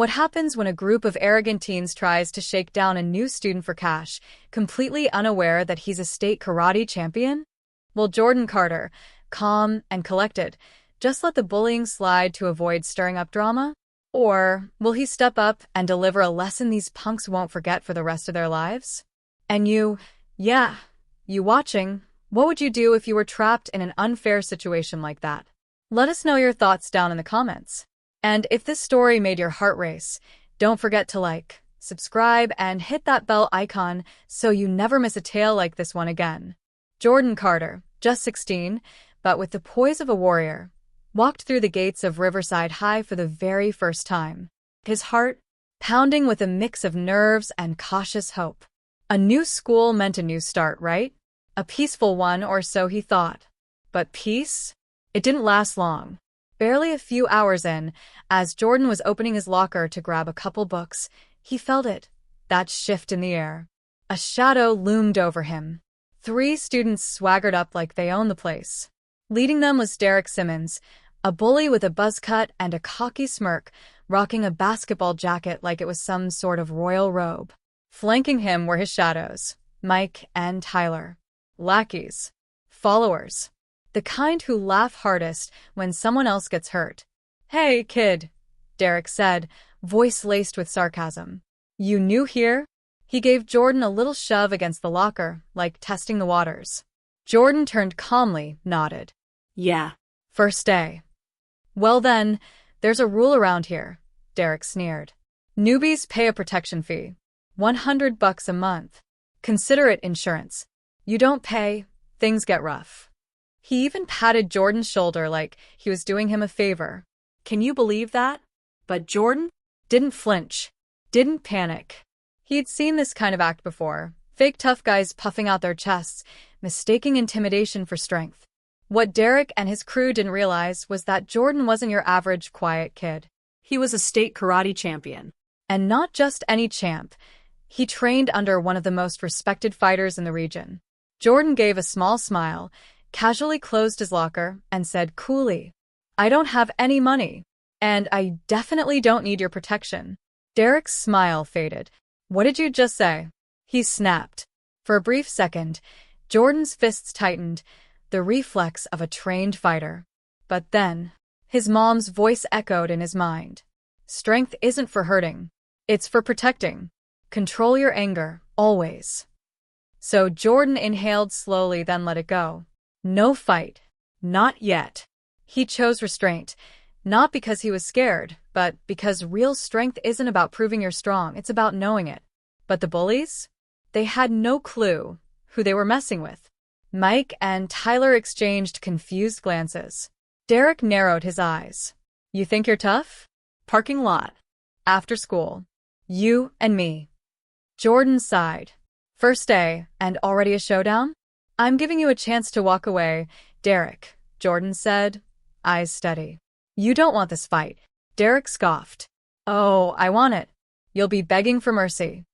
What happens when a group of arrogant teens tries to shake down a new student for cash, completely unaware that he's a state karate champion? Will Jordan Carter, calm and collected, just let the bullying slide to avoid stirring up drama? Or will he step up and deliver a lesson these punks won't forget for the rest of their lives? And you, yeah, you watching, what would you do if you were trapped in an unfair situation like that? Let us know your thoughts down in the comments. And if this story made your heart race, don't forget to like, subscribe, and hit that bell icon so you never miss a tale like this one again. Jordan Carter, just 16, but with the poise of a warrior, walked through the gates of Riverside High for the very first time, his heart pounding with a mix of nerves and cautious hope. A new school meant a new start, right? A peaceful one, or so he thought. But peace? It didn't last long. Barely a few hours in, as Jordan was opening his locker to grab a couple books, he felt it, that shift in the air. A shadow loomed over him. 3 students swaggered up like they owned the place. Leading them was Derek Simmons, a bully with a buzz cut and a cocky smirk, rocking a basketball jacket like it was some sort of royal robe. Flanking him were his shadows, Mike and Tyler. Lackeys. Followers. The kind who laugh hardest when someone else gets hurt. "Hey, kid," Derek said, voice laced with sarcasm. "You new here?" He gave Jordan a little shove against the locker, like testing the waters. Jordan turned calmly, nodded. "Yeah." "First day." "Well then, there's a rule around here," Derek sneered. "Newbies pay a protection fee. $100 a month. Consider it insurance. You don't pay, things get rough." He even patted Jordan's shoulder like he was doing him a favor. Can you believe that? But Jordan didn't flinch, didn't panic. He'd seen this kind of act before, fake tough guys puffing out their chests, mistaking intimidation for strength. What Derek and his crew didn't realize was that Jordan wasn't your average quiet kid. He was a state karate champion. And not just any champ. He trained under one of the most respected fighters in the region. Jordan gave a small smile, casually closed his locker, and said coolly, "I don't have any money, and I definitely don't need your protection." Derek's smile faded. "What did you just say?" he snapped. For a brief second, Jordan's fists tightened, the reflex of a trained fighter. But then, his mom's voice echoed in his mind. "Strength isn't for hurting. It's for protecting. Control your anger, always." So Jordan inhaled slowly, then let it go. No fight. Not yet. He chose restraint, not because he was scared, but because real strength isn't about proving you're strong, it's about knowing it. But the bullies? They had no clue who they were messing with. Mike and Tyler exchanged confused glances. Derek narrowed his eyes. "You think you're tough? Parking lot. After school. You and me." Jordan sighed. "First day, and already a showdown?" "I'm giving you a chance to walk away, Derek," Jordan said, eyes steady. "You don't want this fight." Derek scoffed. "Oh, I want it. You'll be begging for mercy."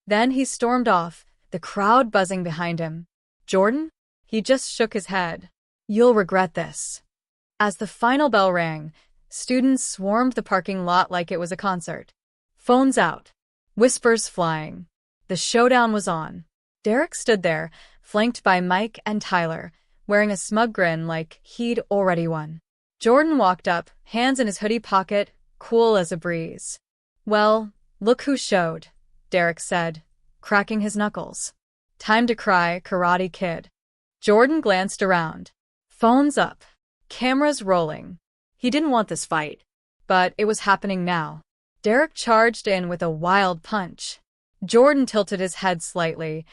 Then he stormed off, the crowd buzzing behind him. "Jordan?" He just shook his head. "You'll regret this." As the final bell rang, students swarmed the parking lot like it was a concert. Phones out. Whispers flying. The showdown was on. Derek stood there, flanked by Mike and Tyler, wearing a smug grin like he'd already won. Jordan walked up, hands in his hoodie pocket, cool as a breeze. "Well, look who showed," Derek said, cracking his knuckles. "Time to cry, Karate Kid." Jordan glanced around. Phones up. Cameras rolling. He didn't want this fight, but it was happening now. Derek charged in with a wild punch. Jordan tilted his head slightly,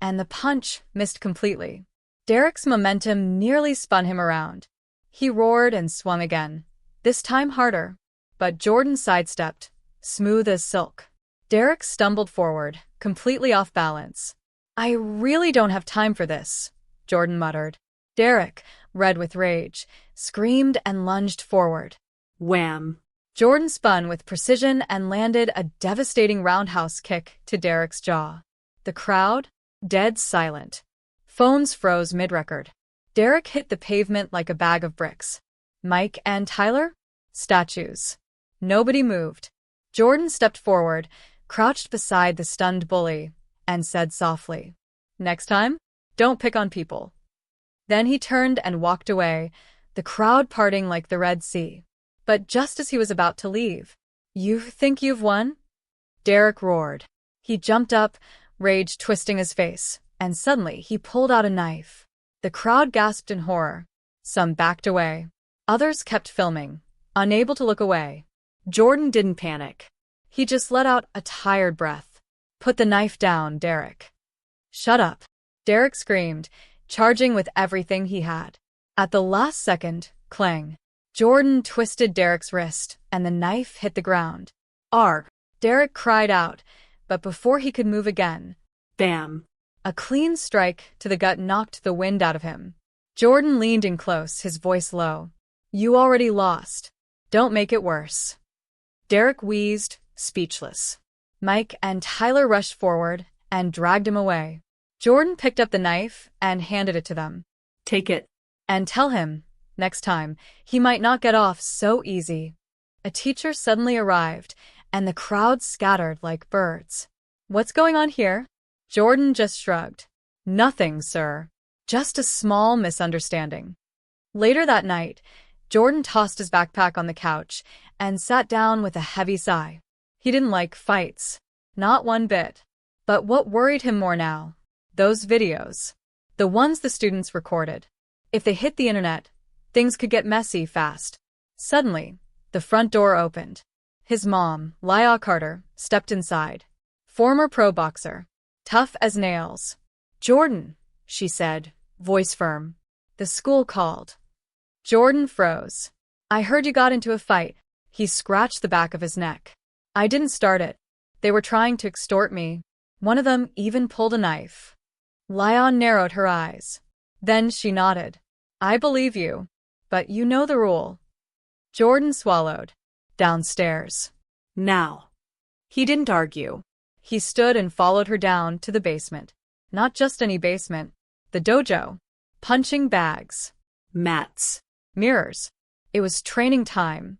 and the punch missed completely. Derek's momentum nearly spun him around. He roared and swung again, this time harder. But Jordan sidestepped, smooth as silk. Derek stumbled forward, completely off balance. "I really don't have time for this," Jordan muttered. Derek, red with rage, screamed and lunged forward. Wham! Jordan spun with precision and landed a devastating roundhouse kick to Derek's jaw. The crowd? Dead silent. Phones froze mid-record. Derek hit the pavement like a bag of bricks. Mike and Tyler? Statues. Nobody moved. Jordan stepped forward, crouched beside the stunned bully, and said softly, "Next time, don't pick on people." Then he turned and walked away, the crowd parting like the Red Sea. But just as he was about to leave, "You think you've won?" Derek roared. He jumped up, rage twisting his face, and suddenly he pulled out a knife. The crowd gasped in horror. Some backed away. Others kept filming, unable to look away. Jordan didn't panic. He just let out a tired breath. "Put the knife down, Derek." "Shut up," Derek screamed, charging with everything he had. At the last second, clang. Jordan twisted Derek's wrist, and the knife hit the ground. "Arg!" Derek cried out, but before he could move again, bam! A clean strike to the gut knocked the wind out of him. Jordan leaned in close, his voice low. "You already lost. Don't make it worse." Derek wheezed, speechless. Mike and Tyler rushed forward and dragged him away. Jordan picked up the knife and handed it to them. "Take it. And tell him, next time, he might not get off so easy." A teacher suddenly arrived, and the crowd scattered like birds. "What's going on here?" Jordan just shrugged. "Nothing, sir. Just a small misunderstanding." Later that night, Jordan tossed his backpack on the couch and sat down with a heavy sigh. He didn't like fights. Not one bit. But what worried him more now? Those videos. The ones the students recorded. If they hit the internet, things could get messy fast. Suddenly, the front door opened. His mom, Leah Carter, stepped inside. Former pro boxer. Tough as nails. "Jordan," she said, voice firm. "The school called." Jordan froze. "I heard you got into a fight." He scratched the back of his neck. "I didn't start it. They were trying to extort me. One of them even pulled a knife." Leah narrowed her eyes. Then she nodded. "I believe you. But you know the rule." Jordan swallowed. "Downstairs." Now. He didn't argue. He stood and followed her down to the basement. Not just any basement. The dojo. Punching bags. Mats. Mirrors. It was training time.